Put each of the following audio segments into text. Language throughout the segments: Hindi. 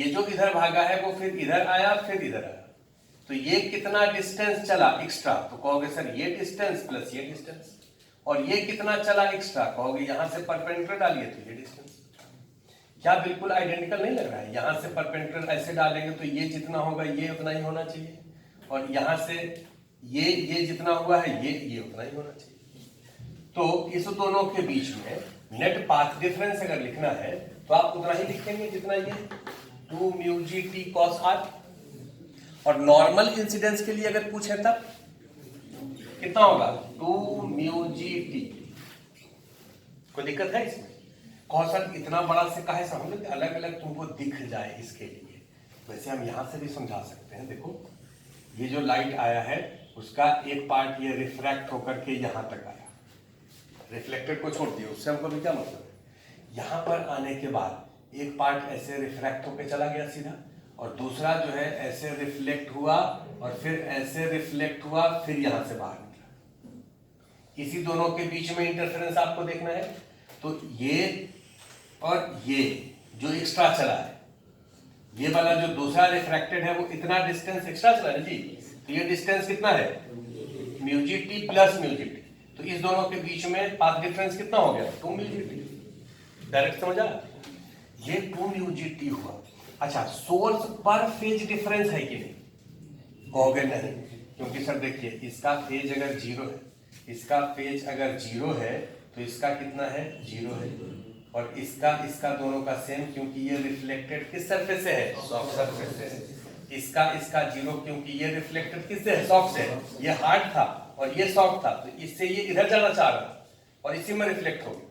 ये जो इधर भागा है वो फिर इधर आया फिर इधर आया, तो ये कितना डिस्टेंस चला एक्स्ट्रा, तो कहोगे सर ये डिस्टेंस प्लस ये डिस्टेंस। और ये कितना चला एक्स्ट्रा, कहोगे यहां से परपेंडिकुलर डालिए तो ये डिस्टेंस। क्या बिल्कुल आइडेंटिकल नहीं लग रहा है? यहां से परपेंडिकुलर ऐसे डालेंगे तो ये जितना होगा ये उतना ही होना चाहिए, और यहां से ये जितना हुआ है ये उतना ही होना चाहिए। तो इस दोनों के बीच में नेट पाथ डिफरेंस अगर लिखना है तो आप उतना ही लिखेंगे जितना ये 2 म्यू जी टी कॉस आर। और नॉर्मल इंसिडेंस के लिए अगर पूछे तब कितना होगा 2 म्यू जी टी। कोई दिक्कत है इसमें? कौन सर इतना बड़ा से काहे से, हम लोग अलग अलग तुमको दिख जाए इसके लिए। वैसे हम यहां से भी समझा सकते हैं। देखो ये जो लाइट आया है उसका एक पार्ट ये रिफ्रैक्ट होकर के यहां तक आया, रिफ्लेक्टेड को छोड़ दिया, उससे हमको भी क्या मतलब है। यहां पर आने के बाद एक पार्ट ऐसे रिफ्रैक्ट होकर चला गया सीधा, और दूसरा जो है ऐसे रिफ्लेक्ट हुआ और फिर ऐसे रिफ्लेक्ट हुआ फिर यहां से बाहर निकला। इसी दोनों के बीच में इंटरफेरेंस आपको देखना है। तो ये और ये जो एक्स्ट्रा चला है, ये वाला जो दूसरा रिफ्रैक्टेड है वो इतना डिस्टेंस एक्स्ट्रा चला है जी। तो ये डिस्टेंस कितना है mu G T plus mu G T. तो इस दोनों के बीच में पाथ डिफरेंस कितना हो गया 2 म्यू जी टी। डायरेक्ट समझा? ये 2 म्यू जी टी हुआ। अच्छा, सोर्स पर फेज डिफरेंस है कि नहीं? कहोगे नहीं, क्योंकि सर देखिए इसका फेज अगर जीरो है, इसका फेज अगर जीरो है तो इसका कितना है जीरो है, और इसका दोनों का सेम, क्योंकि ये रिफ्लेक्टेड किस सरफेस से है सॉफ्ट सरफेस से है। इसका जीरो क्योंकि ये रिफ्लेक्टेड किससे है सॉफ्ट से है। ये हार्ड था और ये सॉफ्ट था, तो इससे ये इधर जाना चाह रहा था और इसी में रिफ्लेक्ट हो गया,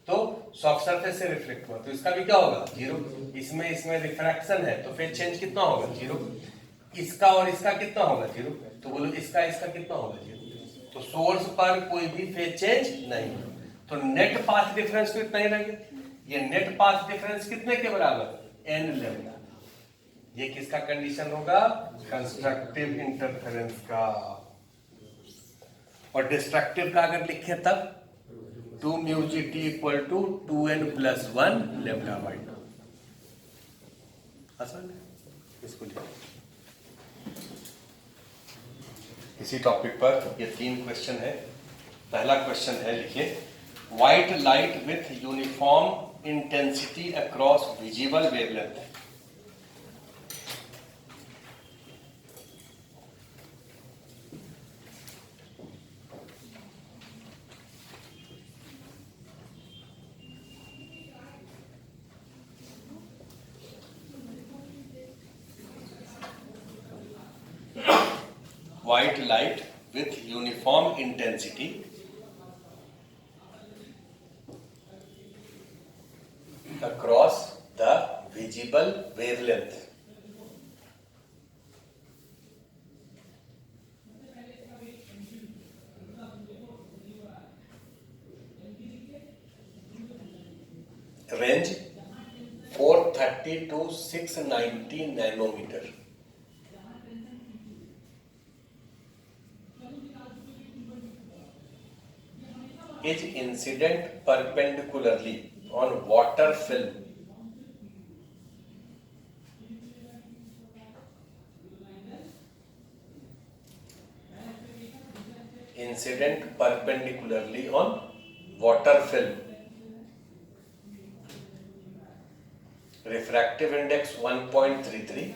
तो सॉफ्ट सरफेस से रिफ्लेक्ट हुआ, तो इसका भी क्या होगा जीरो। इसमें रिफ्रैक्शन है तो फेज चेंज कितना होगा जीरो। इसका और इसका कितना होगा जीरो, तो बोलो इसका कितना होगा जीरो। तो सोर्स पर कोई भी फेज चेंज नहीं, तो नेट पाथ डिफरेंस तो इतना ही रह गया। ये नेट पाथ डिफरेंस कितने के बराबर एन लैम्डा। ये किसका कंडीशन होगा कंस्ट्रक्टिव इंटरफेरेंस का। और डिस्ट्रक्टिव का अगर लिखे तब 2 mu G T equal to 2n plus 1 lambda by 2। आसान है इसको लिखो। इसी टॉपिक पर ये 3 क्वेश्चन है। पहला क्वेश्चन है, लिखिए white light with uniform intensity across visible wavelength. White light with uniform intensity across the visible wavelength range 430 to 690 nanometer is incident perpendicularly on water film refractive index 1.33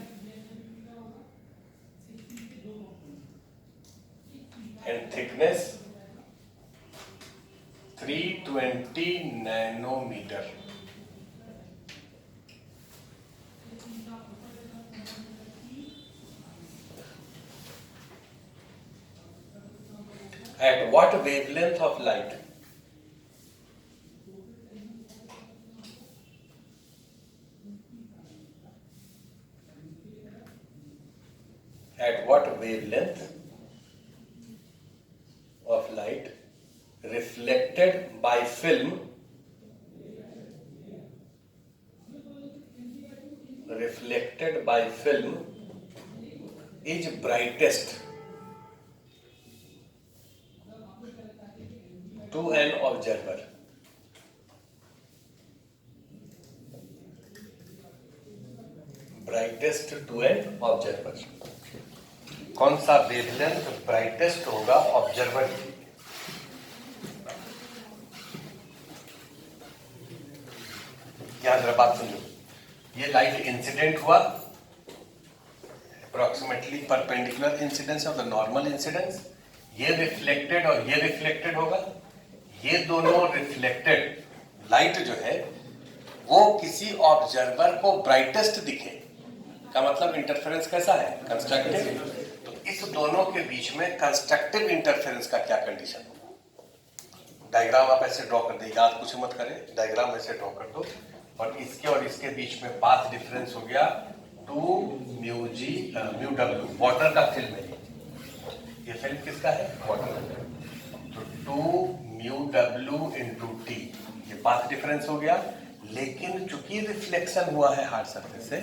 and thickness 320 nanometer. At what wavelength of light? At what wavelength of light reflected by film is brightest to an observer? Brightest to an observer. कौन सा वेवलेंथ ब्राइटेस्ट होगा ऑब्जर्वर की? यहां जरा बात सुनो, ये लाइट इंसिडेंट हुआ, approximately perpendicular incidence of the normal incidence, ये रिफ्लेक्टेड और ये रिफ्लेक्टेड होगा। ये दोनों रिफ्लेक्टेड लाइट जो है वो किसी ऑब्जर्वर को ब्राइटेस्ट दिखे का मतलब इंटरफेरेंस कैसा है? कंस्ट्रक्टिव। तो इस दोनों के बीच में कंस्ट्रक्टिव इंटरफेरेंस का क्या कंडीशन होगा? डायग्राम आप ऐसे ड्रॉ कर दे, याद कुछ मत करें, डायग्राम ऐसे ड्रॉ कर दो और इसके बीच में पाथ डिफरेंस हो गया 2 mu G mu W. Water का फिल्म है ये फिल्म किसका है? वाटर का। तो 2 म्यू डब्ल्यू इंटू टी, ये पाथ डिफरेंस हो गया। लेकिन चूंकि रिफ्लेक्शन हुआ है हार्ड सरफेस से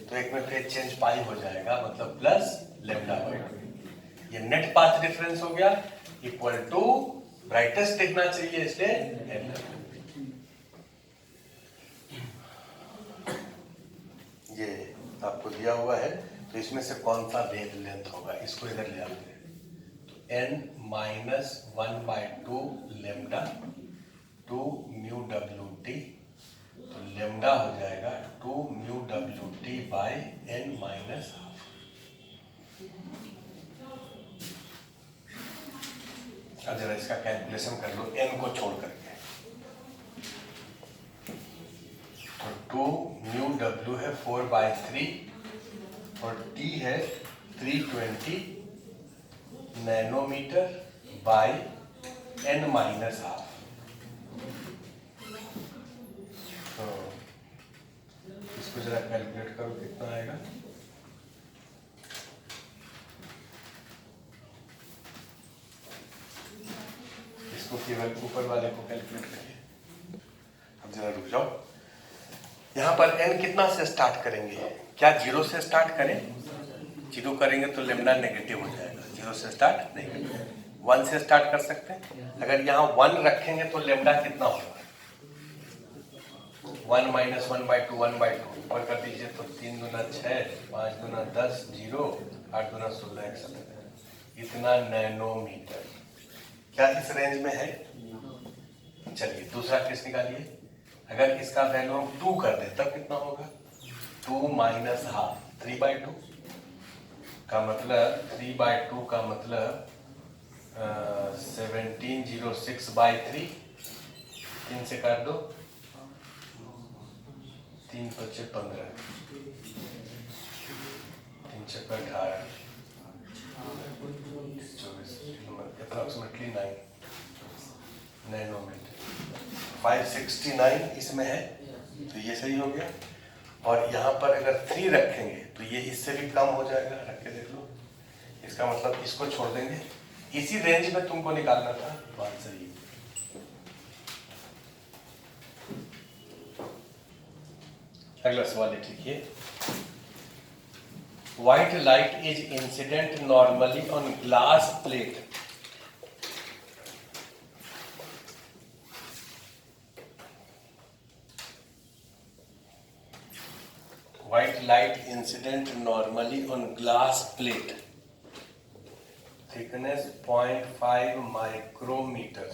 तो एक में फेज चेंज पाई हो जाएगा, मतलब प्लस लेमडा बाई 2। ये नेट पाथ डिफरेंस हो गया इक्वल टू ब्राइटेस्ट दिखना चाहिए इसलिए एन। ये आपको दिया हुआ है, तो इसमें से कौन सा वेवलेंथ होगा इसको इधर ले आते हैं। तो n minus 1/2 lambda 2 mu W T, तो लेमडा हो जाएगा 2 mu W T by n minus half. अब जरा इसका कैलकुलेशन कर लो n को छोड़ करके। तो 2 म्यू डब्ल्यू है 4/3 और t है 320 nanometre by n minus half. तो इसको जरा कैलकुलेट करो कितना आएगा। इसको केवल ऊपर वाले को कैलकुलेट करिए। अब जरा रुक जाओ, यहाँ पर n कितना से स्टार्ट करेंगे? क्या 0 से स्टार्ट करें? 0 करेंगे तो लेमडा नेगेटिव हो जाएगा, 0 से स्टार्ट नहीं करेंगे। 1 से स्टार्ट कर सकते हैं। अगर यहाँ 1 रखेंगे तो लेमडा कितना होगा? 1 माइनस 1/2 1/2 ऊपर कर दीजिए तो 3 दूना 6, 5 दूना 10, 0, 8 दूना 16, 117, इतना नैनोमीटर। क्या इस रेंज में है? चलिए दूसरा केस निकालिए। अगर इसका वैल्यू हम 2 कर दें तब कितना होगा? 2 माइनस हाफ 3/2 का मतलब 3/2 का मतलब 1706/3। 3 से काट दो, 3 × 15, 3 × 18, 24, अप्रोक्सीमेटली 9 नैनोमीटर। 569 इसमें है तो ये सही हो गया। और यहाँ पर अगर 3 रखेंगे तो ये इससे भी कम हो जाएगा, रख के देख लो। इसका मतलब इसको छोड़ देंगे, इसी रेंज में तुमको निकालना था, बात सही। अगला सवाल लिखिए। White light is incident normally on glass plate. White light incident normally on glass plate, thickness 0.5 micrometer.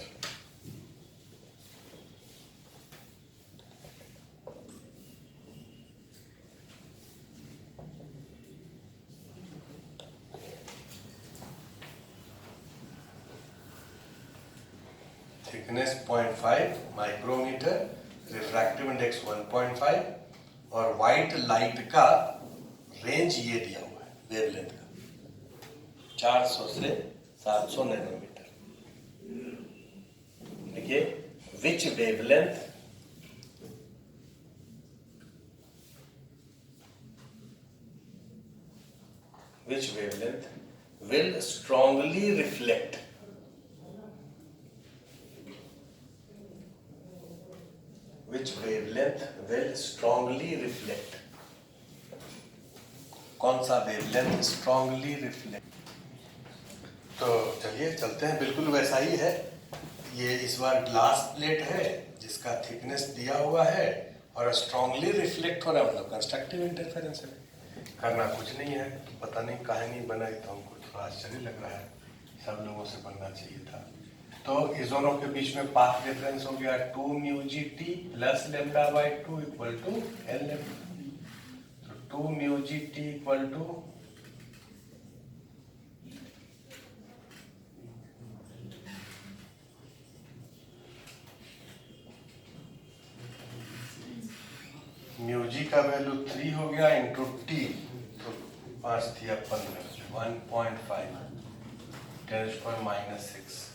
Thickness 0.5 micrometer, refractive index 1.5 और व्हाइट लाइट का रेंज ये दिया हुआ है वेवलेंथ का 400 से 700 नैनोमीटर। देखिए which wavelength will strongly reflect which wavelength will strongly reflect। कौन सा वेवलेंथ स्ट्रांगली रिफ्लेक्ट? तो चलिए चलते हैं, बिल्कुल वैसा ही है। ये इस बार ग्लास प्लेट है जिसका थिकनेस दिया हुआ है और स्ट्रांगली रिफ्लेक्ट हो रहा है, मतलब कंस्ट्रक्टिव इंटरफेरेंस है। करना कुछ नहीं है, तो पता नहीं काहे नहीं बनाई, तो हमको थोड़ा आश्चर्य लग रहा है, सब लोगों से बनना चाहिए था। तो इस दोनों के बीच में पाथ डिफरेंस हो गया 2 mu ji T plus lambda by 2 equal to L lambda. तो 2 mu G T equal to mu G का वैल्यू 3 हो गया इंटू टी, तो 5 थी 15, 1.5 10⁻⁻6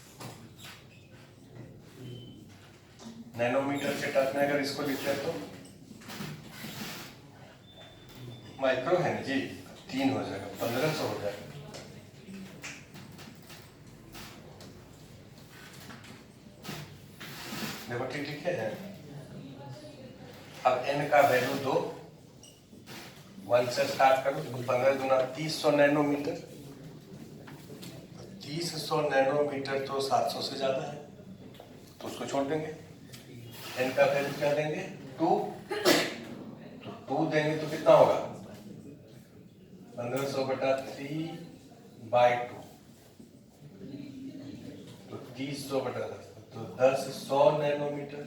नैनोमीटर से टच में अगर इसको लिखते हैं तो माइक्रो है ना जी, 3 हो जाएगा, 1500 हो जाएगा। देखो ठीक लिखे हैं। अब n का वैल्यू 2, 1 से स्टार्ट करो, तो 15 गुना 300 नैनोमीटर, 300 नैनोमीटर तो 700 से ज्यादा है, तो उसको छोड़ देंगे। n का वैल्यू क्या देंगे 2, तो 2 देंगे तो कितना होगा 1500/3/2, तो 300/10, तो 10 100 नैनोमीटर,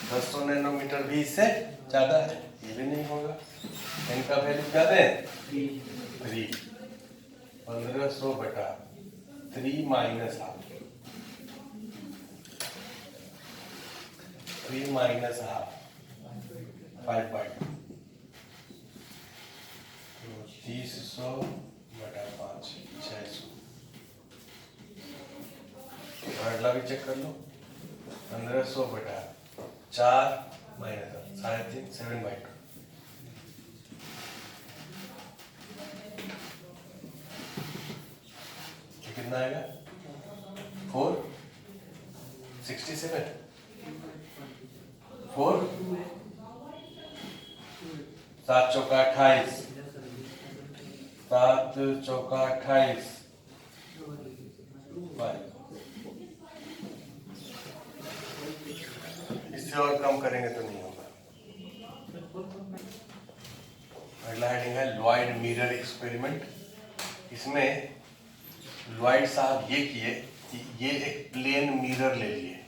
10 नैनोमीटर भी इससे ज्यादा है, ये भी नहीं होगा। n का वैल्यू क्या दें 3, 1500/3 माइनस हाफ, 3 माइनस हाफ 5/2, 300/5 600। अगला भी चेक कर लो, 1500/4 माइनस 3.5 7/2, कितना आएगा 467, 4 7 चौका 28, 7 चौका 28, 5। इससे और कम करेंगे तो नहीं होगा। अगला हेडिंग है लॉयड मिरर एक्सपेरिमेंट। इसमें लॉयड साहब ये किए कि ये एक प्लेन मिरर ले लिए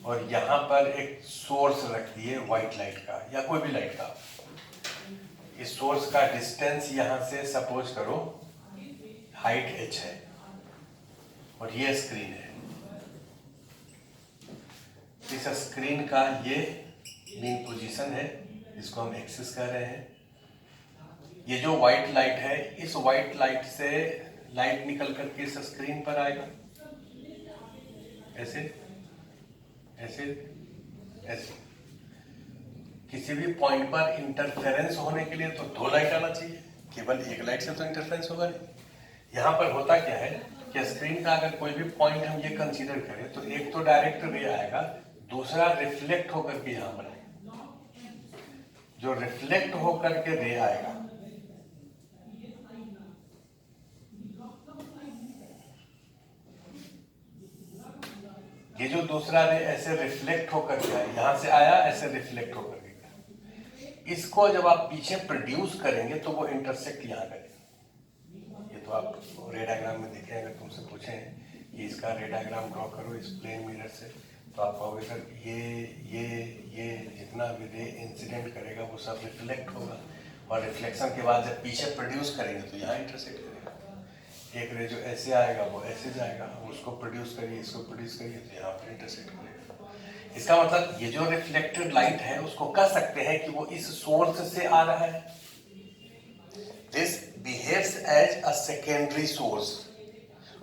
और यहाँ पर एक सोर्स रख दिए व्हाइट लाइट का या कोई भी लाइट का। इस सोर्स का डिस्टेंस यहाँ से सपोज करो हाइट h है और ये स्क्रीन है। इस स्क्रीन का ये मेन पोजीशन है, इसको हम एक्सिस कह रहे हैं। ये जो व्हाइट लाइट है, इस व्हाइट लाइट से लाइट निकल करके इस स्क्रीन पर आएगा, ऐसे ऐसे ऐसे। किसी भी पॉइंट पर इंटरफेरेंस होने के लिए तो 2 लाइट आना चाहिए, केवल एक लाइट से तो इंटरफेरेंस होगा नहीं। यहाँ पर होता क्या है कि स्क्रीन का अगर कोई भी पॉइंट हम ये कंसीडर करें तो एक तो डायरेक्ट रे आएगा, दूसरा रिफ्लेक्ट होकर के यहाँ पर आएगा। जो रिफ्लेक्ट होकर के रे आएगा ये जो दूसरा रे ऐसे रिफ्लेक्ट होकर के आया, यहां से आया ऐसे रिफ्लेक्ट होकर के गया, इसको जब आप पीछे प्रोड्यूस करेंगे तो वो इंटरसेक्ट यहाँ करेगा। ये तो आप रे डायग्राम में देखें, अगर तुमसे पूछें कि इसका रे डायग्राम ड्रॉ करो इस प्लेन मिरर से, तो आप कहोगे सर ये जितना भी रे इंसिडेंट करेगा वो सब रिफ्लेक्ट होगा और रिफ्लेक्शन के बाद जब पीछे प्रोड्यूस करेंगे तो यहाँ इंटरसेक्ट करेगा। एक रे जो ऐसे आएगा वो ऐसे जाएगा, उसको प्रोड्यूस करिए इसको प्रोड्यूस करिए तो यहाँ पर इंटरसेक्ट करेगा। इसका मतलब ये जो रिफ्लेक्टेड लाइट है उसको कह सकते हैं कि वो इस सोर्स से आ रहा है। This behaves as a secondary source,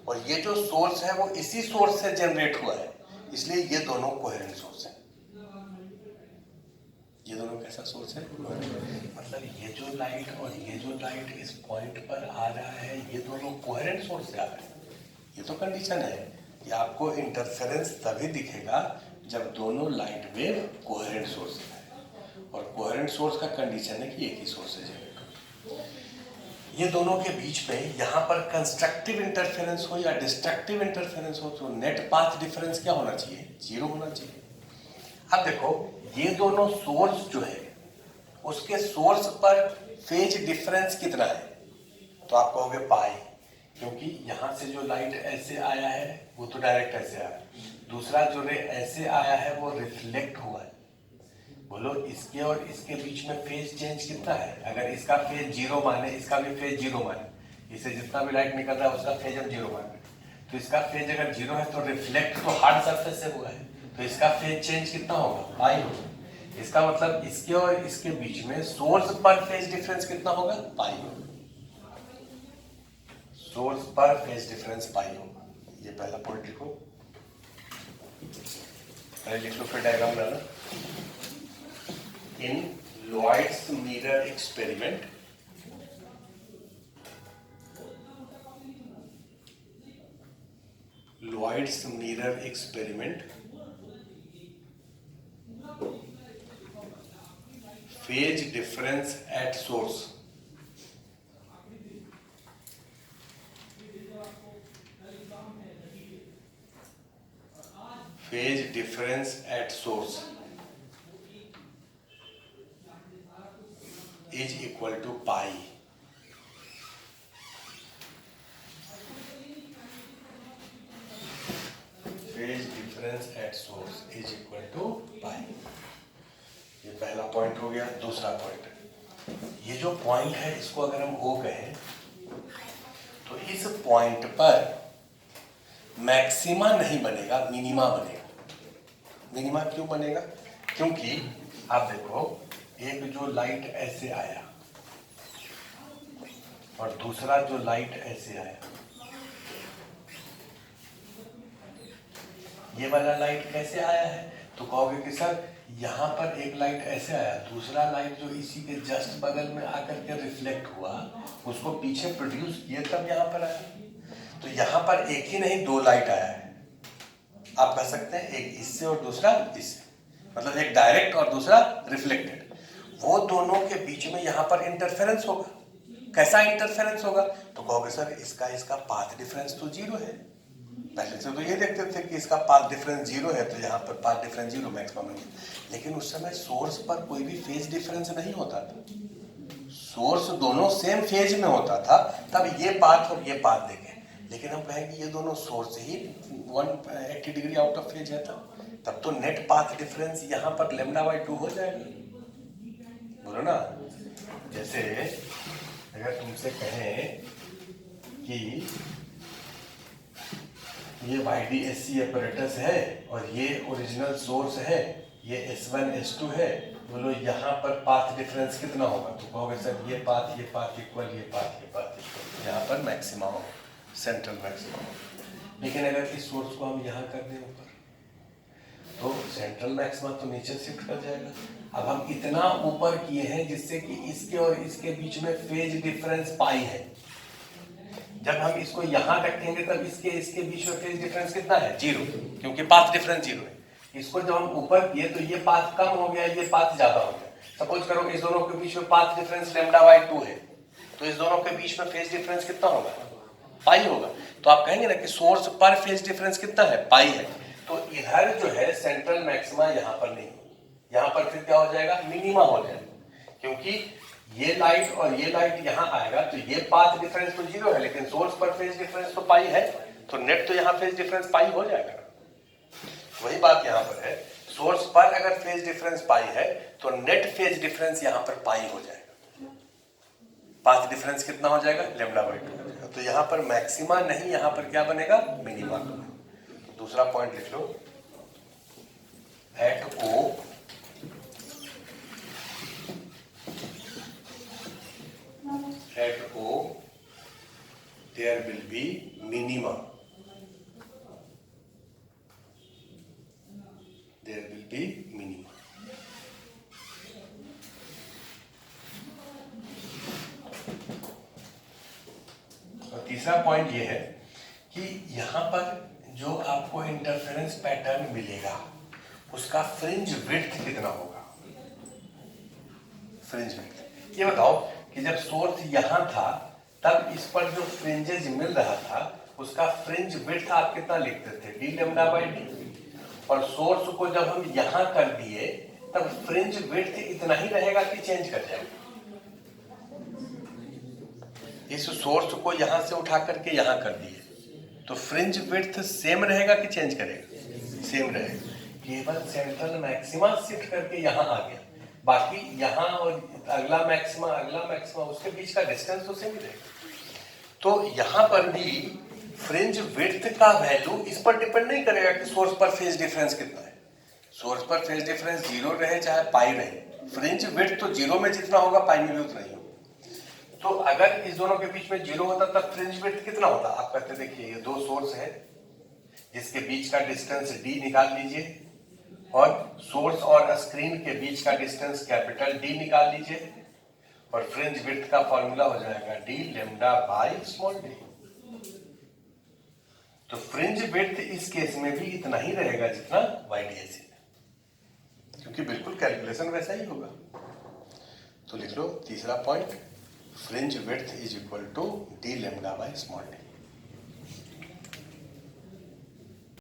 और ये जो सोर्स है वो इसी सोर्स से जनरेट हुआ है, इसलिए ये दोनों कोहेरेंट सोर्स है। ये दोनों कैसा सोर्स है? मतलब ये जो लाइट और ये जो लाइट इस पॉइंट पर आ रहा है, ये दोनों कोहेरेंट सोर्स से आ रहा है। ये तो कंडीशन है कि आपको इंटरफेरेंस तभी दिखेगा जब दोनों लाइट वेव कोहेरेंट सोर्स से आए, और कोहेरेंट सोर्स का कंडीशन है कि एक ही सोर्स से जनरेट हो। ये दोनों के बीच में यहाँ पर कंस्ट्रक्टिव इंटरफेरेंस हो या डिस्ट्रक्टिव इंटरफेरेंस हो तो नेट पाथ डिफरेंस क्या होना चाहिए? 0 होना चाहिए। अब देखो ये दोनों सोर्स जो है उसके सोर्स पर फेज डिफरेंस कितना है, तो आप कहोगे पाई, क्योंकि यहां से जो लाइट ऐसे आया है वो तो डायरेक्ट ऐसे आया, दूसरा जो रे ऐसे आया है वो रिफ्लेक्ट हुआ है। बोलो इसके और इसके बीच में फेज चेंज कितना है, अगर इसका फेज जीरो माने, इसका भी फेज जीरो माने, इससे जितना भी लाइट निकल रहा है उसका फेज हम जीरो माने, तो इसका फेज अगर जीरो है तो रिफ्लेक्ट तो हार्ड सरफेस से हुआ है, तो इसका फेज चेंज कितना होगा, पाई होगा। इसका मतलब इसके और इसके बीच में सोर्स पर फेज डिफरेंस कितना होगा, पाई होगा। सोर्स पर फेज डिफरेंस पाई होगा। ये पहला पॉइंट लिखो, पहले लिख लो फिर डायग्राम बनाना। In Lloyd's mirror experiment Lloyd's mirror experiment, phase difference at source is equal to pi. Phase difference at source is equal to pi. ये पहला पॉइंट हो गया। दूसरा पॉइंट, ये जो पॉइंट है इसको अगर हम O कहें तो इस पॉइंट पर मैक्सिमा नहीं बनेगा, मिनिमा बनेगा। मिनिमा क्यों बनेगा, क्योंकि आप देखो एक जो लाइट ऐसे आया और दूसरा जो लाइट ऐसे आया, ये वाला लाइट कैसे आया है, तो कहोगे कि सर यहाँ पर एक लाइट ऐसे आया, दूसरा लाइट जो इसी के जस्ट बगल में आकर के रिफ्लेक्ट हुआ, उसको पीछे प्रोड्यूस किया तब यहाँ पर आया। तो यहाँ पर एक ही नहीं दो लाइट आया है, आप कह सकते हैं एक इससे और दूसरा इससे, मतलब एक डायरेक्ट और दूसरा रिफ्लेक्टेड। वो दोनों के बीच में यहाँ पर इंटरफेरेंस होगा। कैसा इंटरफेरेंस होगा, तो कहोगे सर इसका पाथ डिफरेंस तो जीरो है। पहले से तो ये देखते थे कि इसका पाथ डिफरेंस जीरो है, तो यहाँ पर पाथ डिफरेंस जीरो मैक्सिमम है, लेकिन उस समय सोर्स पर कोई भी फेज डिफरेंस नहीं होता था, सोर्स दोनों सेम फेज में होता था, तब ये पाथ और ये पाथ देखें। लेकिन हम कहेंगे ये दोनों source he 180 degree out of phase है, तब तो नेट पाथ डिफरेंस यहाँ पर λ/2 हो जाएगा। बोलो ना, जैसे अगर तुमसे कहें कि ये YDSC अपरेटस है और ये ओरिजिनल सोर्स है, ये S1 S2 है, बोलो यहाँ पर पाथ डिफरेंस कितना होगा, तो कहोगे सर ये पाथ इक्वल, ये पाथ इक्वल, यहाँ पर मैक्सिमा होगा, सेंट्रल मैक्सिमा होगा। लेकिन अगर इस सोर्स को हम यहाँ कर दें ऊपर, तो सेंट्रल मैक्सिमा तो नीचे शिफ्ट कर जाएगा। अब हम इतना ऊपर किए हैं जिससे कि इसके और इसके बीच में फेज डिफरेंस पाई है। जब हम इसको यहाँ रखेंगे तब इसके बीच में फेज डिफरेंस कितना है, जीरो, क्योंकि पाथ डिफरेंस जीरो है। इसको जब हम ऊपर किए तो ये पाथ कम हो गया, ये पाथ ज्यादा हो गया। सपोज करो इस दोनों के बीच में पाथ डिफरेंस λ/2 है, तो इस दोनों के बीच में फेज डिफरेंस कितना होगा, पाई होगा। तो आप कहेंगे ना कि सोर्स पर फेज डिफरेंस कितना है, पाई है। तो इधर जो है सेंट्रल मैक्सिमा यहाँ पर नहीं, यहाँ पर फिर क्या हो जाएगा, मिनिमा हो जाएगा, क्योंकि ये लाइट और ये लाइट यहाँ आएगा तो ये पाथ डिफरेंस तो जीरो है, लेकिन सोर्स पर फेज डिफरेंस तो पाई है, तो नेट तो यहाँ फेज डिफरेंस पाई हो जाएगा। वही बात यहाँ पर है, सोर्स पर अगर फेज डिफरेंस पाई है तो नेट फेज डिफरेंस यहाँ पर पाई हो जाएगा, पाथ डिफरेंस कितना हो जाएगा, λ/2। तो यहाँ पर मैक्सिमा नहीं, यहाँ पर क्या बनेगा, मिनिमा। दूसरा पॉइंट लिख लो, eight O there will be minima, there will be minima। और तीसरा पॉइंट ये है कि यहाँ पर जो आपको इंटरफेरेंस पैटर्न मिलेगा उसका फ्रिंज विड्थ कितना होगा। फ्रिंज विड्थ, ये बताओ कि जब सोर्स यहाँ था तब इस पर जो फ्रिंजेज मिल रहा था उसका फ्रिंज विड्थ आप कितना लिखते थे, dλ/d। और सोर्स को जब हम यहाँ कर दिए तब फ्रिंज विड्थ इतना ही रहेगा कि चेंज कर जाएगा? इस सोर्स को यहां से उठा करके यहां कर दिए तो फ्रिंज विड्थ सेम रहेगा कि चेंज करेगा? सेम रहेगा। केवल सेंट्रल मैक्सिमा शिफ्ट करके यहां आ गया, बाकी यहां और अगला मैक्सिमा उसके बीच का डिस्टेंस तो सेम ही रहेगा। तो यहां पर भी फ्रिंज विड्थ का वैल्यू इस पर डिपेंड नहीं करेगा कि सोर्स पर फेज डिफरेंस कितना है। सोर्स पर फेज डिफरेंस 0 रहे चाहे पाई रहे, फ्रिंज विड्थ तो 0 में जितना होगा पाई में भी उतना ही होगा। तो अगर इस दोनों के बीच में 0 होता तब फ्रिंज विड्थ कितना होता? आप कहते देखिए ये दो सोर्स है जिसके बीच का डिस्टेंस d निकाल लीजिए और सोर्स और स्क्रीन के बीच का डिस्टेंस कैपिटल D निकाल लीजिए और फ्रिंज विड्थ का फॉर्मूला हो जाएगा d lambda by small d। तो फ्रिंज विड्थ इस केस में भी इतना ही रहेगा जितना YDAC में, क्योंकि बिल्कुल कैलकुलेशन वैसा ही होगा। तो लिख लो तीसरा point, fringe width is equal to d lambda by small d।